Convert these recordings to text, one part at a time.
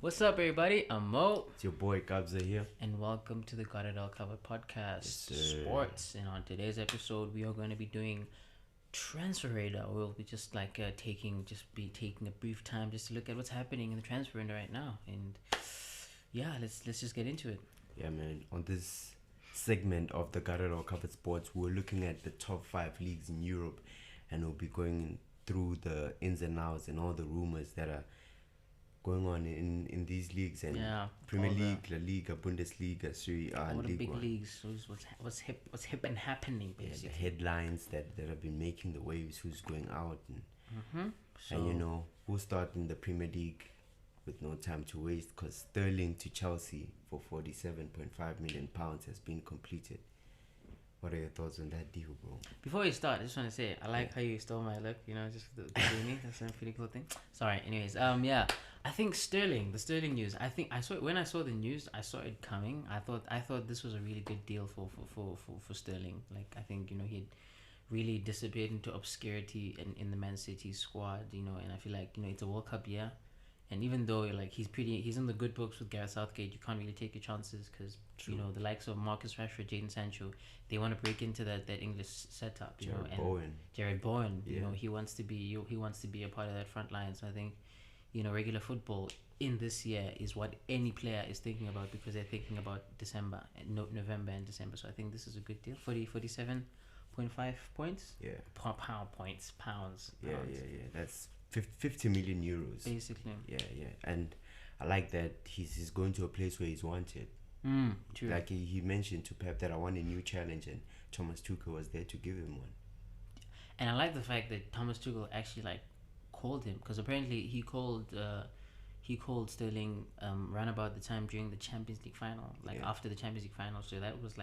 What's up, everybody? I'm Mo, It's your boy Kabza here. and welcome to the Got It All Covered podcast, Yes, sir. sports. And on today's episode, we are going to be doing transfer radar. We'll be just like taking a brief time just to look at what's happening in the transfer window right now. And yeah, let's just get into it. Yeah, man. On this segment of the Got It All Covered Sports, we're looking at the top 5 leagues in Europe, and we'll be going through the ins and outs and all the rumors that are going on in these leagues, and Premier League, La Liga, Bundesliga, Serie A, all the League big One. leagues. So what's hip and happening, Yeah, basically. the headlines that have been making the waves, who's going out, and So and we'll start in the Premier League with no time to waste, because Sterling to Chelsea for £47.5 million has been completed. What are your thoughts on that deal, bro? before we start, I just want to say I like how you stole my look. Just the beanie. That's a pretty cool thing. Sorry. Anyways, yeah, I think the Sterling news. I think when I saw the news, I saw it coming. I thought this was a really good deal for Sterling. Like, I think he had really disappeared into obscurity in the Man City squad. And I feel like it's a World Cup year. And even though he's in the good books with Gareth Southgate, you can't really take your chances because the likes of Marcus Rashford, Jadon Sancho, they want to break into that English setup. Jared Bowen, he wants to be a part of that front line. So I think regular football in this year is what any player is thinking about, because they're thinking about November and December. So I think this is a good deal. 47.5 points. Yeah. Pounds. Yeah. That's 50 million euros. Basically. Yeah. And I like that he's going to a place where he's wanted. True. Like he mentioned to Pep that I want a new challenge, and Thomas Tuchel was there to give him one. And I like the fact that Thomas Tuchel actually called him, because apparently he called Sterling around about the time during the Champions League final, after the Champions League final. So that was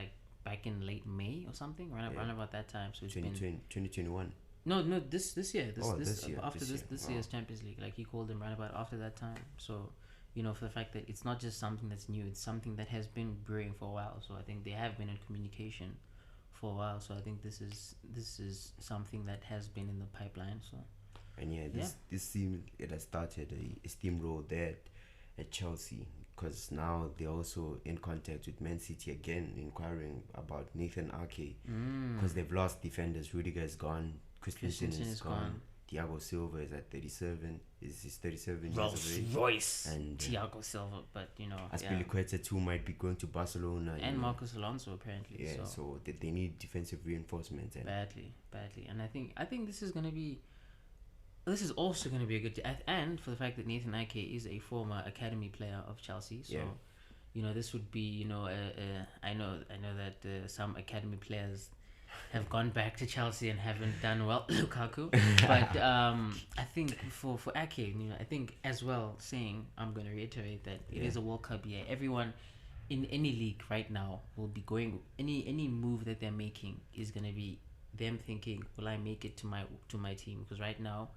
back in late May or something, around about that time. So it's 2021. No, this year. This year. After this Wow. year's Champions League, he called him right about after that time. So, for the fact that it's not just something that's new, it's something that has been brewing for a while. So I think they have been in communication for a while. So I think this is something that has been in the pipeline. So. And this seems it has started a steamroll there at Chelsea, because now they're also in contact with Man City again, inquiring about Nathan Ake, because they've lost defenders. Rudiger is gone. Christensen is gone. Thiago Silva is at 37. He's 37 years of age. Royce And Thiago Silva, but Azpilicueta too might be going to Barcelona. And Marcus Alonso apparently. Yeah, so they need defensive reinforcements. And badly. And I think this is also going to be a good, and for the fact that Nathan Ake is a former academy player of Chelsea, so this would be I know that some academy players have gone back to Chelsea and haven't done well, Lukaku, but I think for Ake, I think as well, I'm going to reiterate that it is a World Cup year. Everyone in any league right now will be going, any move that they're making is going to be them thinking, will I make it to my team? Because right now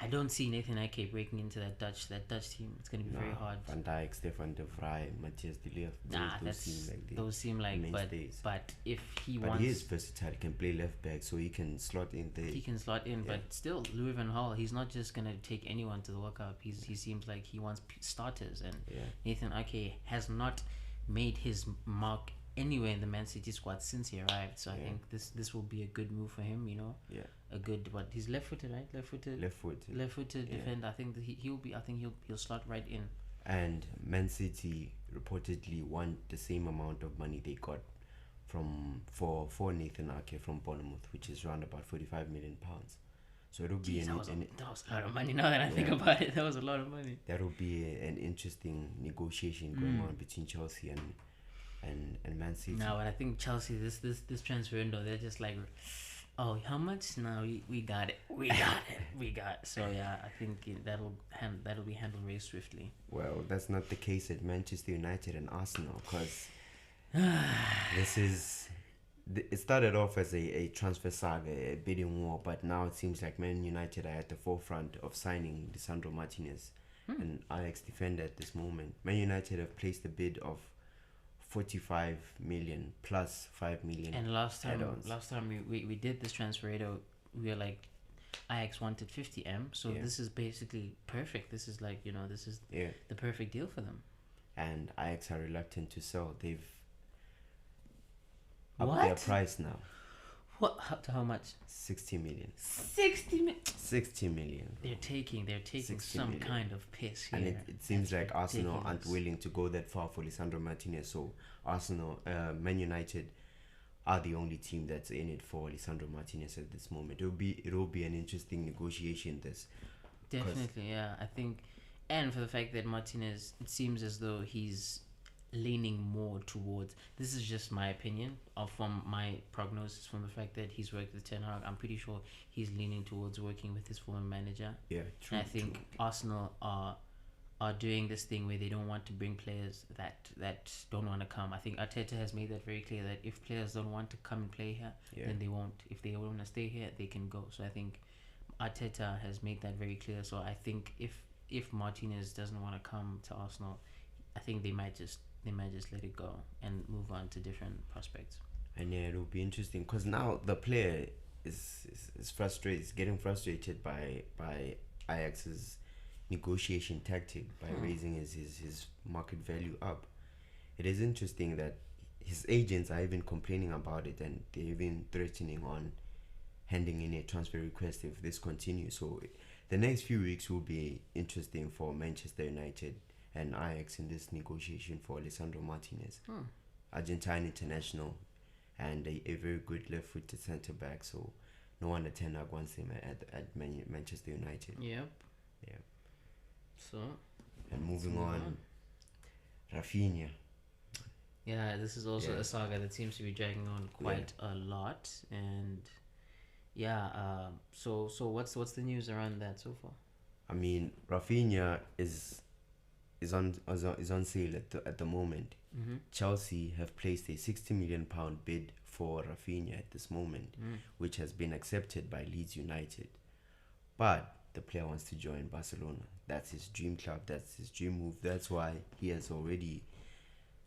I don't see Nathan Ake breaking into that Dutch team. It's going to be very hard. Van Dijk, Stefan de Vrij, Matthias de Ligt. Those seem like but if he but wants, he is versatile. He can play left back, so he can slot in there. But still, Louis van Gaal, he's not just going to take anyone to the World Cup. He seems like he wants starters, and Nathan Ake has not made his mark anywhere in the Man City squad since he arrived. So I think this will be a good move for him. A good he's left-footed, right? Left-footed defender. I think that he'll slot right in. And Man City reportedly want the same amount of money they got for Nathan Ake from Bournemouth, which is around about £45 million. So it'll be that was a lot of money. Now that I think about it, that was a lot of money. That will be an interesting negotiation going on between Chelsea and Man City. No, but I think Chelsea, this transfer window, they're just like, oh, how much? No, we got it. So yeah, I think that'll be handled very swiftly. Well, that's not the case at Manchester United and Arsenal, because it started off as a transfer saga, a bidding war, but now it seems like Man United are at the forefront of signing Lisandro Martinez, an Ajax defender at this moment. Man United have placed a bid of 45 million plus 5 million. And last time we did this transfer, we were like Ajax wanted 50M, so Yeah. this is basically perfect. This is like, this is Yeah. the perfect deal for them. And Ajax are reluctant to sell. They've upped What? their price now. What? To how much? 60 million. 60 million. 60 million. They're taking 60 some million. kind of piss here. And it seems That's like Arsenal aren't ridiculous. willing to go that far for Lisandro Martinez. So Man United are the only team that's in it for Lisandro Martinez at this moment. It'll be an interesting negotiation. This Definitely, yeah. I think, and for the fact that Martinez, it seems as though he's leaning more towards. This is just my opinion, or from my prognosis, from the fact that he's worked with Ten Hag. I'm pretty sure he's leaning towards working with his former manager. yeah, true. And I think Arsenal are doing this thing where they don't want to bring players that don't want to come. I think Arteta has made that very clear that if players don't want to come and play here, then they won't. If they want to stay here, they can go. So I think Arteta has made that very clear. So I think if Martinez doesn't want to come to Arsenal, I think they might just let it go and move on to different prospects. And yeah, it'll be interesting because now the player is frustrated, is getting frustrated by Ajax's negotiation tactic by raising his market value up. It is interesting that his agents are even complaining about it, and they're even threatening on handing in a transfer request if this continues. So the next few weeks will be interesting for Manchester United and Ajax in this negotiation for Lisandro Martinez, Argentine international, and a very good left-footed centre back. So no wonder Ten Hag wants him at Manchester United. Yep. Yeah. So. And moving on, Raphinha. Yeah, this is also Yeah. a saga that seems to be dragging on quite a lot, and yeah. So what's the news around that so far? I mean, Raphinha is on sale at the moment. Mm-hmm. Chelsea have placed a £60 million bid for Raphinha at this moment, which has been accepted by Leeds United. But the player wants to join Barcelona. That's his dream club. That's his dream move. That's why he has already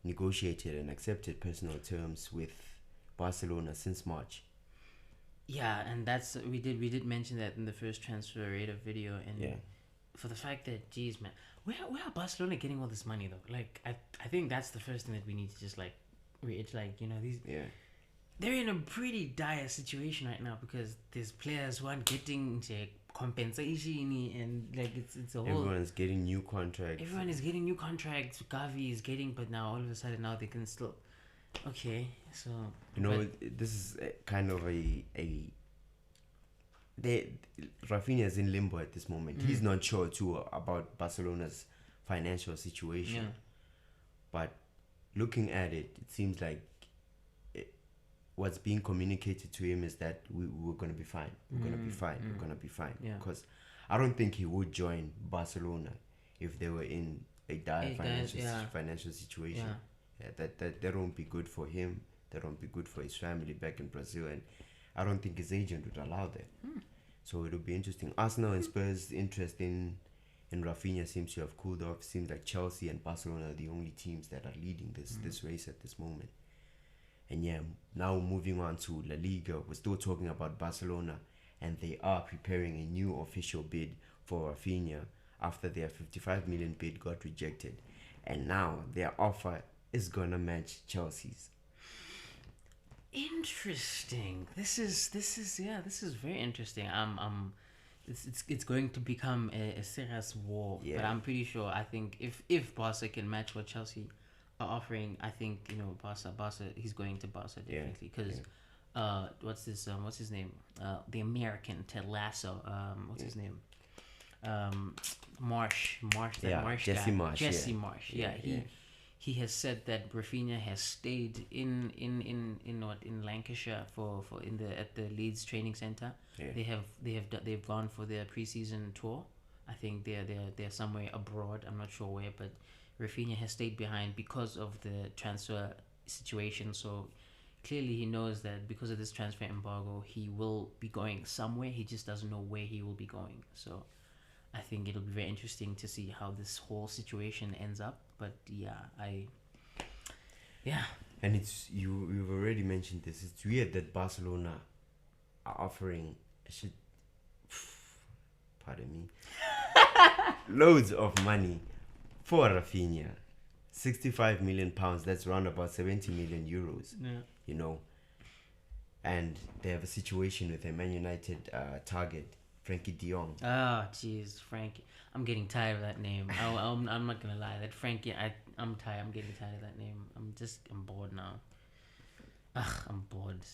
negotiated and accepted personal terms with Barcelona since March. Yeah, and that's we did mention that in the first transfer radar video, and Yeah. for the fact that, geez, man, where are Barcelona getting all this money though? Like, I think that's the first thing that we need to just it's like, these. Yeah. They're in a pretty dire situation right now because there's players who aren't getting compensation, and like it's a whole. Everyone's getting new contracts. Everyone is getting new contracts. Gavi is getting, but now all of a sudden now they can still. Okay, so this is kind of Raphinha is in limbo at this moment. He's not sure too about Barcelona's financial situation. Yeah. But looking at it, it seems like what's being communicated to him is that we're going to be fine. We're going to be fine. We're going to be fine. Yeah. Because I don't think he would join Barcelona if they were in a dire financial situation. Yeah. That won't be good for him. That won't be good for his family back in Brazil. And I don't think his agent would allow that. So it'll be interesting. Arsenal and Spurs' interest in Raphinha seems to have cooled off. Seems like Chelsea and Barcelona are the only teams that are leading this race at this moment. And yeah, now moving on to La Liga, we're still talking about Barcelona, and they are preparing a new official bid for Raphinha after their 55 million bid got rejected, and now their offer is gonna match Chelsea's. Interesting. This is very interesting. It's going to become a serious war. Yeah. But I'm pretty sure. I think if Barca can match what Chelsea are offering, I think Barca he's going to Barca definitely because what's his name, the American Ted Lasso, what's his name, Marsh Jesse Marsh. he has said that Raphinha has stayed in Lancashire for at the Leeds training center. They've gone for their preseason tour. I think they're somewhere abroad. I'm not sure where, but Raphinha has stayed behind because of the transfer situation. So clearly he knows that because of this transfer embargo, he will be going somewhere. He just doesn't know where he will be going. So I think it'll be very interesting to see how this whole situation ends up. But and it's you've already mentioned this. It's weird that Barcelona are offering pardon me, loads of money for Raphinha. 65 million pounds, that's around about 70 million euros, you know. And they have a situation with a Man United target, Frenkie De Jong. Oh, jeez, Frankie. I'm getting tired of that name. I'm not gonna lie. That Frankie, I'm tired. I'm getting tired of that name. I'm bored now. I'm bored.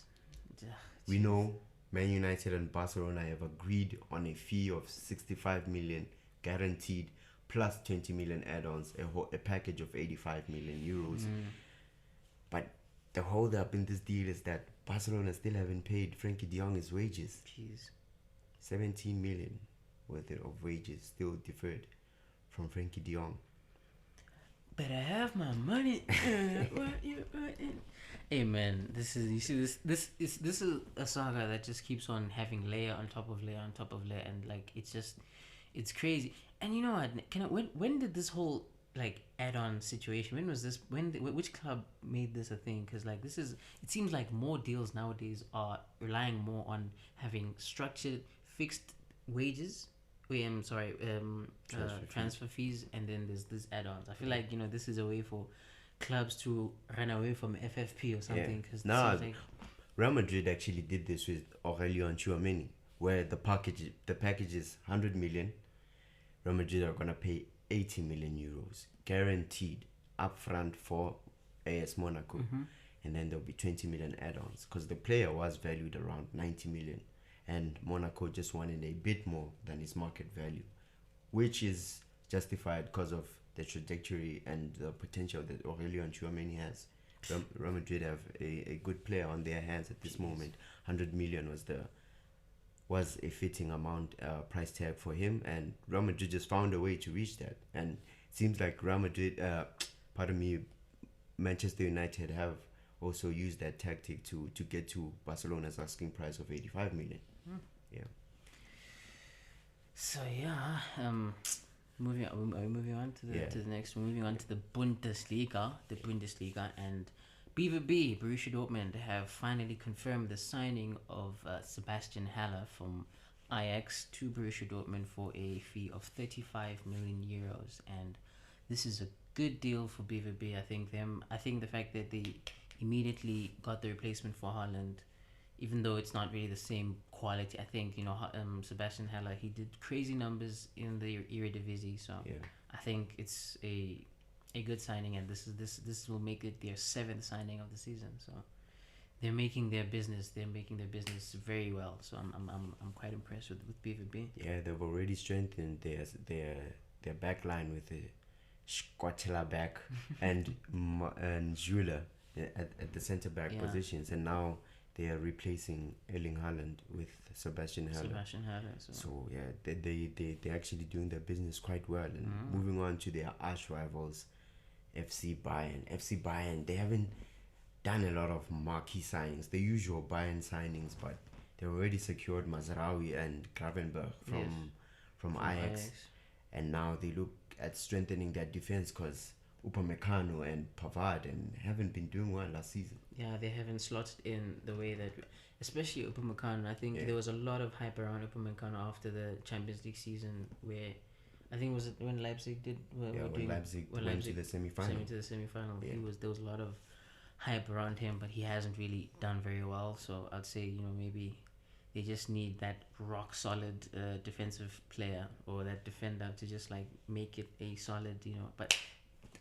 We know Man United and Barcelona have agreed on a fee of 65 million guaranteed plus 20 million add-ons, a package of 85 million euros. But the hold up in this deal is that Barcelona still haven't paid Frenkie De Jong his wages. Jeez. 17 million worth of wages still deferred from Frenkie De Jong. But I have my money. Hey man, this is a saga that just keeps on having layer on top of layer on top of layer, and like it's crazy. And you know what? When did this whole like add-on situation? When was this? Which club made this a thing? Because like it seems like more deals nowadays are relying more on having structured fixed wages. Transfer fees, and then there's this add-ons. I feel like this is a way for clubs to run away from FFP or something. Because Real Madrid actually did this with Aurelien Tchouameni, where the package is 100 million. Real Madrid are gonna pay 80 million euros guaranteed upfront for AS Monaco, and then there'll be 20 million add-ons because the player was valued around 90 million. And Monaco just wanted a bit more than its market value, which is justified because of the trajectory and the potential that Aurelien Tchouameni has. Real Madrid have a good player on their hands at this moment. 100 million was a fitting amount, price tag for him, and Real Madrid just found a way to reach that. And it seems like Manchester United have also used that tactic to get to Barcelona's asking price of 85 million. Yeah. So moving on to the next. We're moving on to the Bundesliga, and BVB, Borussia Dortmund, have finally confirmed the signing of Sebastian Haller from Ajax to Borussia Dortmund for a fee of 35 million euros, and this is a good deal for BVB. I think the fact that they immediately got the replacement for Haaland, even though it's not really the same quality. I think Sebastian Haller, he did crazy numbers in the Eredivisie, so I think it's a good signing, and this will make it their 7th signing of the season. So they're making their business very well. So I'm quite impressed with BVB. Yeah, they've already strengthened their back line with the Squatela back and Jula at the centre back positions, and now they are replacing Erling Haaland with Sebastian Haller. So they're actually doing their business quite well. And moving on to their arch rivals, FC Bayern, they haven't done a lot of marquee signings, the usual Bayern signings, but they already secured Mazraoui and Gravenberch from Ajax, and now they look at strengthening their defense because Upamecano and Pavard and haven't been doing well last season. Yeah, they haven't slotted in the way that, especially Upamecano. I think there was a lot of hype around Upamecano after the Champions League season, where I think was it when Leipzig did when Leipzig went to the semi-final. There was a lot of hype around him, but he hasn't really done very well. So I'd say maybe they just need that rock solid defensive player or that defender to just like make it a solid but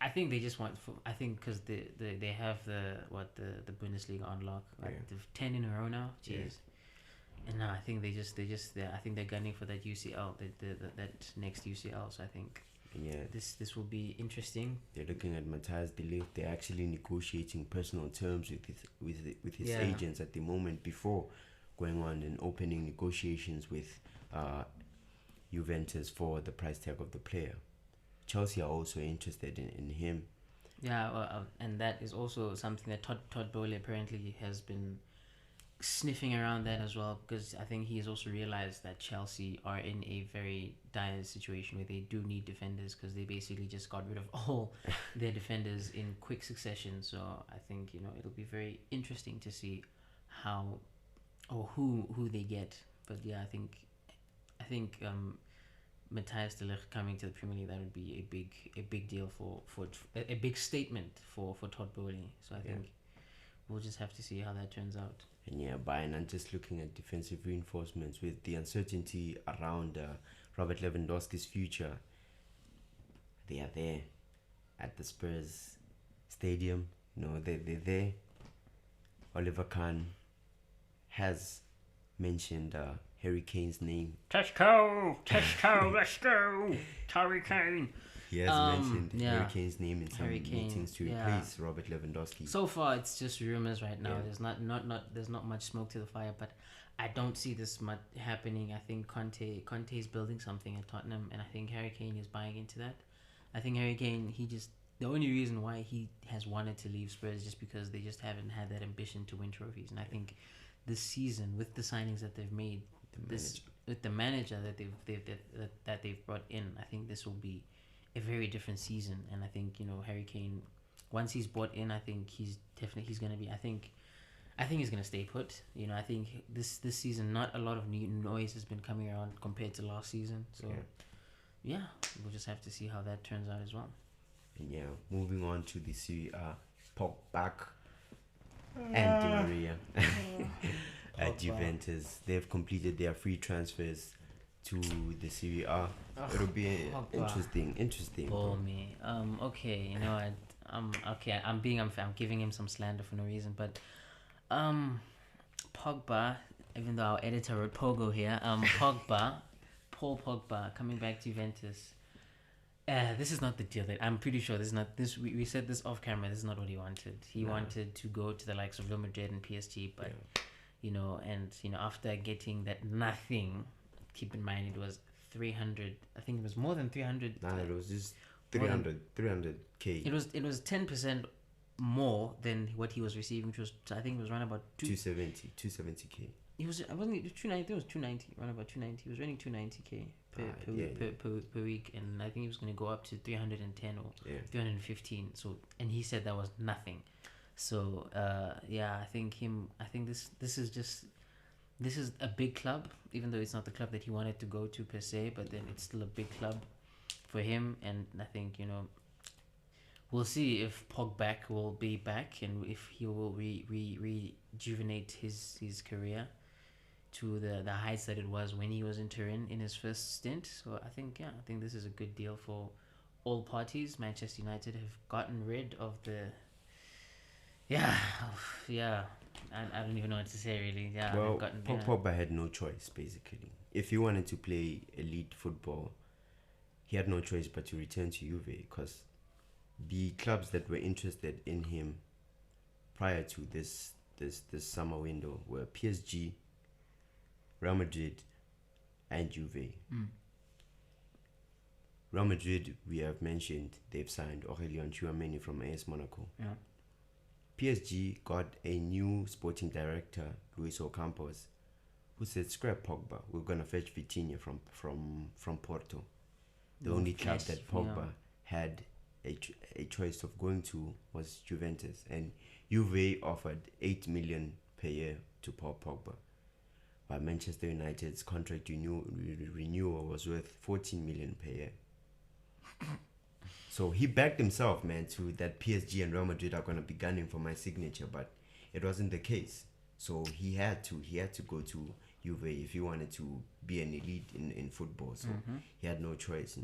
I think they just want because they have the Bundesliga on lock, like 10 in a row now. Jeez. And now I think they're gunning for that UCL, that next UCL. So I think this will be interesting. They're looking at Matthias de Ligt. They're actually negotiating personal terms with his agents at the moment before going on and opening negotiations with Juventus for the price tag of the player. Chelsea are also interested in him. Yeah, and that is also something that Todd Bowley apparently has been sniffing around that as well, because I think he has also realized that Chelsea are in a very dire situation where they do need defenders, because they basically just got rid of all their defenders in quick succession. So I think it'll be very interesting to see how or who they get. But yeah, I think Matthias de Ligt coming to the Premier League, that would be a big deal for a big statement for Todd Bowley. So I think we'll just have to see how that turns out. And yeah, Bayern are just looking at defensive reinforcements with the uncertainty around Robert Lewandowski's future. They are there at the Spurs stadium. They're there. Oliver Kahn has mentioned Harry Kane's name. Tesco, let's go, Harry Kane. He has mentioned Harry Kane's name in some meetings to replace Robert Lewandowski. So far, it's just rumors right now. Yeah. There's not much smoke to the fire, but I don't see this much happening. I think Conte is building something at Tottenham, and I think Harry Kane is buying into that. I think Harry Kane, the only reason why he has wanted to leave Spurs is just because they just haven't had that ambition to win trophies. And I think this season, with the signings that they've made, with the manager that they've brought in, I think this will be a very different season. And I think Harry Kane, once he's bought in, I think he's gonna be. I think he's gonna stay put. I think this season, not a lot of new noise has been coming around compared to last season. So yeah, we'll just have to see how that turns out as well. And yeah, moving on to the Serie A, Pogba and Di Maria at Juventus. They've completed their free transfers to the Serie A. It'll be interesting. Oh me. Okay. Okay. I'm giving him some slander for no reason, but Pogba. Even though our editor wrote Pogo here, Paul Pogba coming back to Juventus. This is not the deal that I'm pretty sure this is not this. We said this off camera. This is not what he wanted. He wanted to go to the likes of Real Madrid and PSG, but after getting that nothing, keep in mind it was 300. I think it was more than 300. Nah, it was just 300k. It was 10% more than what he was receiving, which was, I think it was around about 270k. It was 290. It was 290. Around about 290. He was running 290k per week, and I think he was going to go up to 310 or 315. So, and he said that was nothing. So I think this is a big club, even though it's not the club that he wanted to go to per se, but then it's still a big club for him. And I think we'll see if Pogba will be back and if he will rejuvenate his career to the heights that it was when he was in Turin in his first stint. So I think this is a good deal for all parties. Manchester United have gotten rid of the I don't even know what to say really. Well, Pogba had no choice basically. If he wanted to play elite football, he had no choice but to return to Juve, because the clubs that were interested in him prior to this summer window were PSG, Real Madrid, and Juve. Real Madrid, we have mentioned, they've signed Aurélien Tchouameni from AS Monaco. PSG got a new sporting director, Luis Ocampos, who said, "Scrap Pogba. We're gonna fetch Vitinha from Porto." The only club that Pogba had a choice of going to was Juventus, and Juve offered 8 million per year to Paul Pogba, while Manchester United's contract renewal was worth 14 million per year. So he backed himself, man, to that PSG and Real Madrid are gonna be gunning for my signature, but it wasn't the case. So he had to go to Juve if he wanted to be an elite in football. So he had no choice,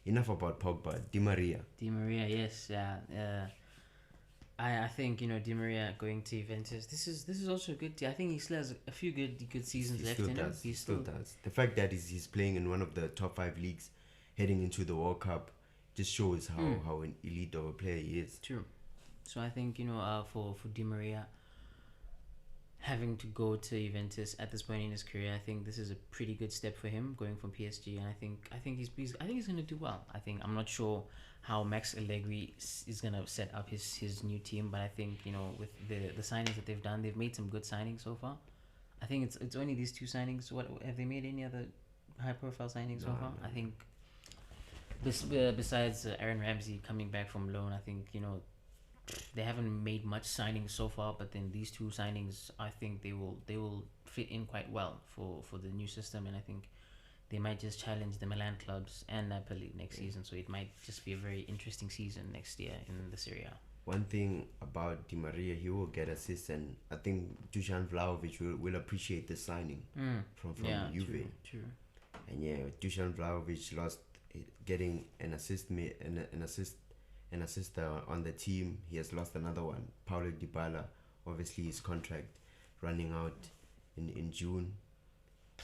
Enough about Pogba. Di Maria, yes, I think Di Maria going to Juventus. This is also a good. I think he still has a few good seasons left in him. He still does. The fact that he's playing in one of the top 5 leagues, heading into the World Cup, just shows how an elite of a player he is. True. So I think for Di Maria having to go to Juventus at this point in his career, I think this is a pretty good step for him going from PSG, and I think he's going to do well. I'm not sure how Max Allegri is going to set up his new team, but I think with the signings that they've done, they've made some good signings so far. I think it's only these 2 signings. What have they made any other high profile signings so far? I think besides Aaron Ramsey coming back from loan, I think they haven't made much signings so far, but then these 2 signings, I think they will fit in quite well for the new system, and I think they might just challenge the Milan clubs and Napoli next season. So it might just be a very interesting season next year in the Serie A. One thing about Di Maria, he will get assists, and I think Dusan Vlahovic will appreciate the signing from Juve. True. And yeah, Dusan Vlahovic lost getting an assist on the team. He has lost another one. Paulo Dybala, obviously his contract running out in June.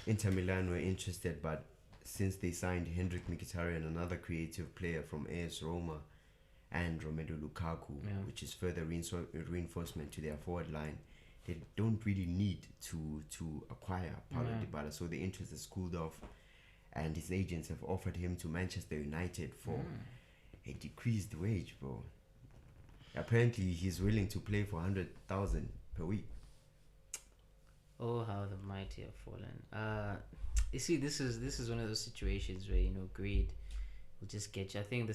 Inter Milan were interested, but since they signed Hendrik Mkhitaryan, another creative player from AS Roma, and Romelu Lukaku, which is further reinforcement to their forward line, they don't really need to acquire Paulo Dybala, so the interest has cooled off, and his agents have offered him to Manchester United for a decreased wage, bro. Apparently, he's willing to play for 100,000 per week. Oh, how the mighty have fallen. You see, this is one of those situations where greed will just get you. I think the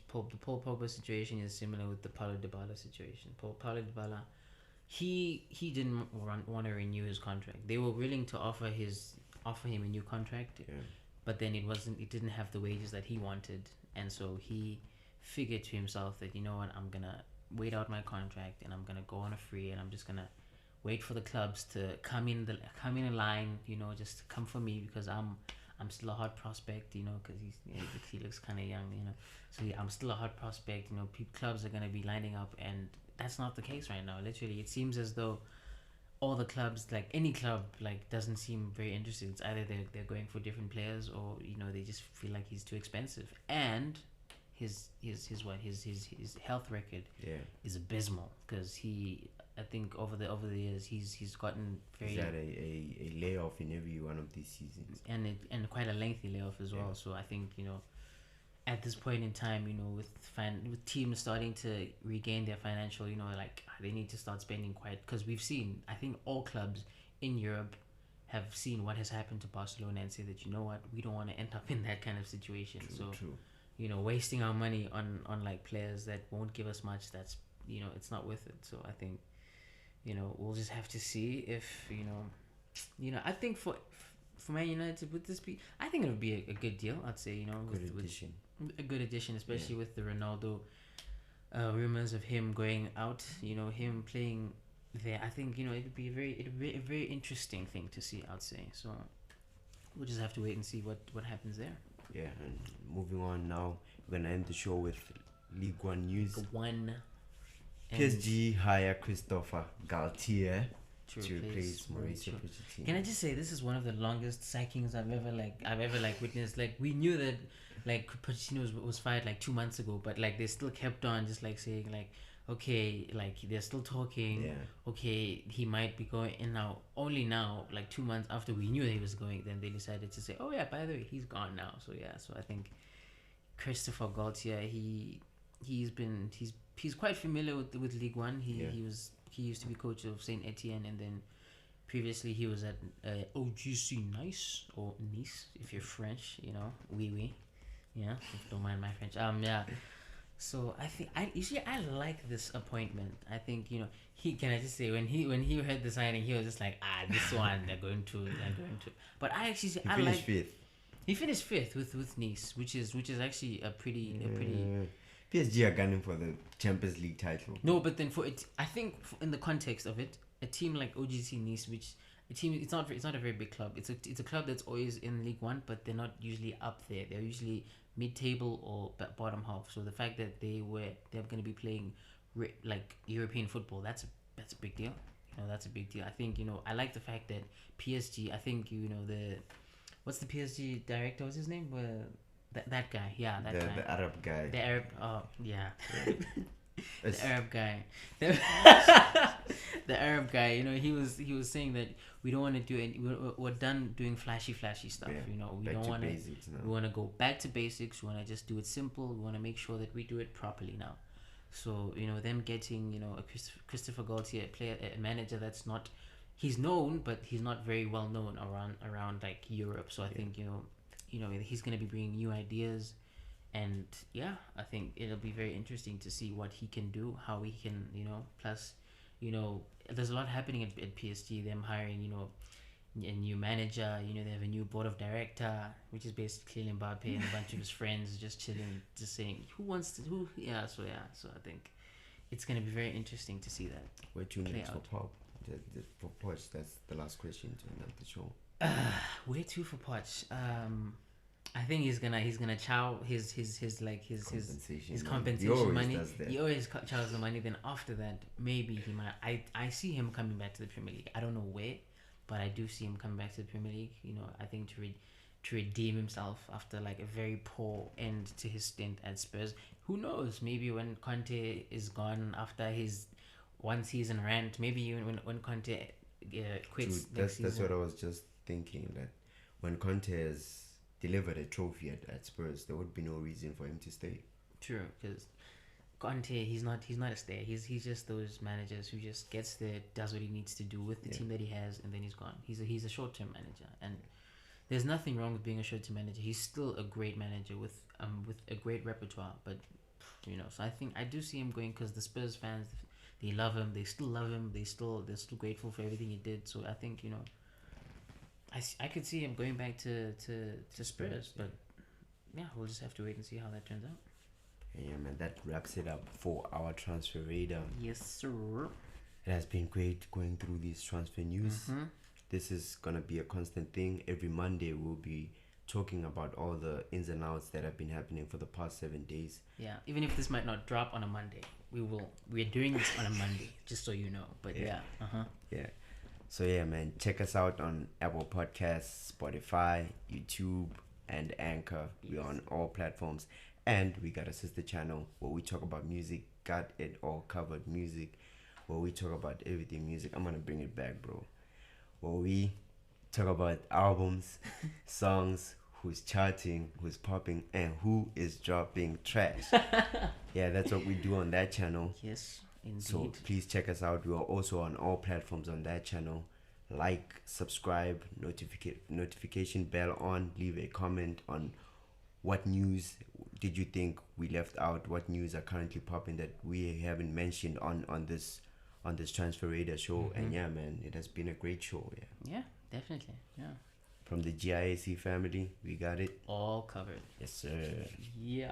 Paul Pogba situation is similar with the Paulo Dybala situation. Paulo Dybala, he didn't want to renew his contract. They were willing to offer him a new contract, but then it didn't have the wages that he wanted, and so he figured to himself that, you know what, I'm gonna wait out my contract and I'm gonna go on a free, and I'm just gonna wait for the clubs to come in line, just come for me, because I'm still a hot prospect, because he looks kind of young, so I'm still a hot prospect, clubs are going to be lining up, and that's not the case right now. Literally, it seems as though all the clubs, like any club, like doesn't seem very interested. It's either they're going for different players, or they just feel like he's too expensive, and his health record is abysmal, because I think over the years he's gotten very. He's had a layoff in every one of these seasons, and quite a lengthy layoff as well. So I think at this point in time, with teams starting to regain their financial, like they need to start spending because we've seen, I think all clubs in Europe have seen what has happened to Barcelona and say that, what, we don't want to end up in that kind of situation. True. Wasting our money on like players that won't give us much, that's it's not worth it. So I think we'll just have to see if I think for Man United, would this be, I think it would be a good deal, I'd say, a good addition, especially with the Ronaldo rumors of him going out, him playing there. I think it'd be a very interesting thing to see, I'd say. So we'll just have to wait and see what happens there. Yeah, and moving on now, we're gonna end the show with League One news. PSG hire Christopher Galtier to replace Mauricio Pochettino. Can I just say, this is one of the longest sackings I've ever witnessed. Like, we knew that like Pochettino was fired like 2 months ago, but like they still kept on just like saying like, okay, like they're still talking. Okay, he might be going. And now, only now, like 2 months after we knew he was going, then they decided to say, oh yeah, by the way, he's gone now. So yeah, so I think Christopher Galtier, he's quite familiar with League One. He used to be coach of Saint Etienne, and then previously he was at OGC Nice, or Nice if you're French, oui, yeah, don't mind my French. So I think I like this appointment. I think can I just say, when he heard the signing, he was just like, this one they're going to. But I actually say, I like fifth. He finished fifth with Nice, which is actually a pretty. PSG are gunning for the Champions League title. No, but then I think in the context of it, a team like OGC Nice, it's not a very big club. It's a club that's always in League One, but they're not usually up there. They're usually mid-table or bottom half. So the fact that they're going to be playing like European football, that's a big deal. That's a big deal. I think I like the fact that PSG. I think what's the PSG director? What's his name? That guy, yeah, guy. The Arab guy. The Arab, yeah. The Arab guy. The Arab guy, he was saying that we don't want to do any, we're done doing flashy stuff, we don't want to, we want to go back to basics, we want to just do it simple, we want to make sure that we do it properly now. So, them getting, a Christopher Galtier, a manager that's not, he's known, but he's not very well known around like Europe. So I think, he's going to be bringing new ideas, and I think it'll be very interesting to see what he can do, how he can, plus, there's a lot happening at PSG, them hiring, a new manager. You know, they have a new board of director, which is basically Mbappe and a bunch of his friends just chilling, just saying who wants to who. Yeah, so I think it's gonna be very interesting to see that. Where to play next for out. Pop? For Poch, that's the last question to end up the show. Where to for Poch? I think he's gonna chow his Compensation. his man. compensation He always money. does that. He always chows the money. Then after that, maybe he might. I see him coming back to the Premier League. I don't know where, but I do see him coming back to the Premier League. You know, I think to redeem himself after like a very poor end to his stint at Spurs. Who knows? Maybe when Conte is gone after his one season rant, maybe even when Conte quits Dude, next that's season. what I was just thinking, that when Conte has delivered a trophy at Spurs, there would be no reason for him to stay. True, because Conte, he's not a stayer. He's just those managers who just gets there, does what he needs to do with the team that he has, and then he's gone. He's a short term manager, and there's nothing wrong with being a short term manager. He's still a great manager with a great repertoire. But you know, so I do see him going because the Spurs fans, they love him. They still love him. They're still grateful for everything he did. So I think, you know, I could see him going back to Spurs, but yeah, we'll just have to wait and see how that turns out. Yeah, man, that wraps it up for our transfer radar. Yes, sir. It has been great going through these transfer news. This is gonna be a constant thing. Every Monday we'll be talking about all the ins and outs that have been happening for the past 7 days. Yeah, even if this might not drop on a Monday, we're doing this on a Monday, just so you know. But yeah. Yeah. So yeah, man, check us out on Apple Podcasts, Spotify, YouTube, and Anchor. We're on all platforms. And we got a sister channel where we talk about music. Got it all covered. Music. Where we talk about everything music. I'm gonna bring it back, bro. Where we talk about albums, songs, who's charting, who's popping, and who is dropping trash. Yeah, that's what we do on that channel. Yes, indeed. So please check us out. We are also on all platforms on that channel. Like, subscribe, notification bell on. Leave a comment on what news did you think we left out. What news are currently popping that we haven't mentioned on this Transfer Radar show. And yeah, man, it has been a great show. Yeah, definitely. Yeah. From the GIAC family, we got it All covered. Yes, sir. Yeah.